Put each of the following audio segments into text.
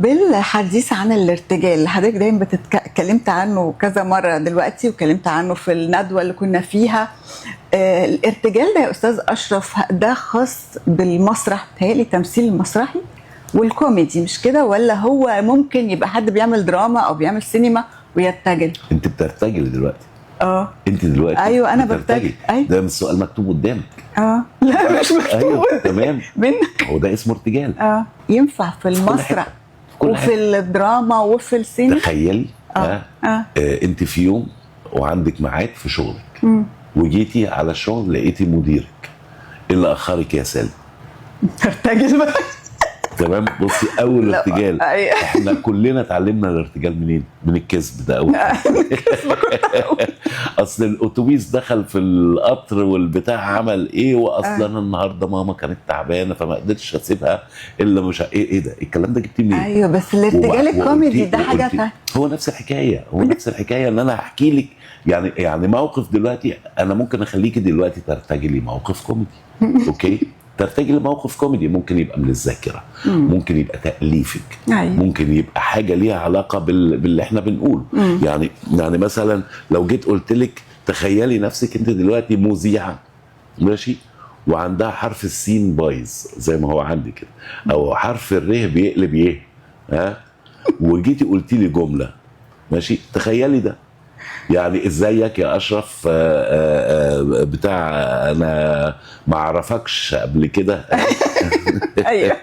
بالحديث عن الارتجال، حضرتك دايما اتكلمت عنه كذا مرة دلوقتي، واتكلمت عنه في الندوة اللي كنا فيها. الارتجال ده يا أستاذ أشرف ده خاص بالمسرح، بتهيألي تمثيل المسرحي والكوميدي، مش كده؟ ولا هو ممكن يبقى حد بيعمل دراما أو بيعمل سينما ويرتجل؟ انت بترتجل دلوقتي. انت دلوقتي ايوه انا برتجل. أيوة. ده السؤال مكتوب قدامك. لا مش مكتوب. ايوه تمام. هو ده اسمه ارتجال. ينفع في المسرح وفي الدراما وفي السينما. تخيلي انت في يوم وعندك ميعاد في شغلك، وجيتي على الشغل لقيتي مديرك اللي اخرك يا سالم. ارتجل بقى. تمام. بصي، اول ارتجال احنا كلنا اتعلمنا الارتجال منين؟ من الكذب. ده اول اصل الاتوبيس دخل في القطر والبتاع عمل ايه، واصلا النهارده ماما كانت تعبانه فما قدرتش اسيبها الا مش ايه ده الكلام ده جبتيه منين؟ ايوه بس الارتجال الكوميدي ده حاجه ثانيه. هو نفس الحكايه، ان انا هحكي لك يعني موقف دلوقتي، انا ممكن اخليكي دلوقتي ترتجلي موقف كوميدي. اوكي، ترتجل موقف كوميدي، ممكن يبقى من الذاكره، ممكن يبقى تأليفك، ممكن يبقى حاجه ليها علاقه باللي احنا بنقوله. يعني مثلا لو جيت قلت لك تخيلي نفسك انت دلوقتي مذيعه، ماشي، وعندها حرف السين بايظ زي ما هو عندي كده، او حرف الر بيقلب وجيتي قلتي لي جمله، ماشي، تخيلي ده. يعني ازيك يا اشرف بتاع انا ما اعرفكش قبل كده. ايوه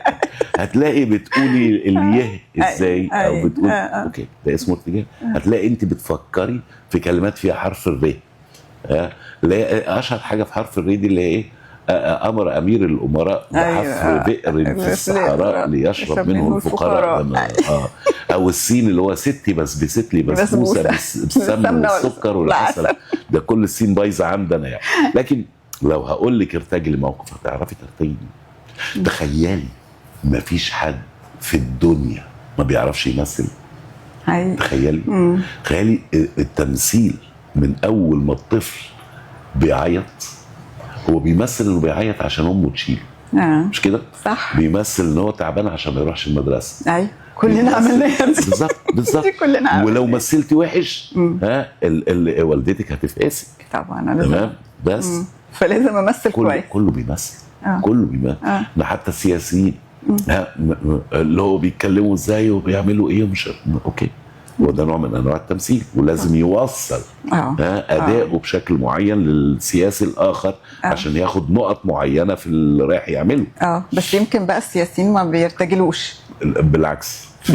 هتلاقي بتقولي اليه ازاي، او بتقول اوكي ده اسمه ارتجال. هتلاقي انت بتفكري في كلمات فيها حرف الر. لا، اشهر حاجه في حرف الر دي اللي هي ايه؟ امر امير الامراء بحفر بئر في الصحراء ليشرب منه الفقراء. او السين اللي هو ستي بسبست لي بسبوسه بالسمن والسكر والعسل. ده كل السين بايظه عندنا يعني. لكن لو هقول لك ارتجلي موقف هتعرفي ترتجلي. تخيلي مفيش حد في الدنيا ما بيعرفش يمثل. تخيلي التمثيل من اول ما الطفل بيعيط، هو بيمثل انه بيعيط عشان امه تشيله. مش كده؟ صح. بيمثل ان هو تعبان عشان ما يروحش المدرسه. ايوه كلنا عملناها. بالظبط. ولو مثلتي وحش والدتك هتفقسك. طبعا. تمام. بس فلازم امثل كويس. كله بيمثل. كله بيمثل. ده حتى السياسيين اللي هو بيتكلموا ازاي وبيعملوا ايه ومش اوكي. وده نوع من انواع التمثيل، ولازم يوصل اداؤه بشكل معين للسياسي الاخر عشان ياخد نقط معينه في اللي رايح يعمله. بس يمكن بقى السياسيين ما بيرتجلوش. بالعكس.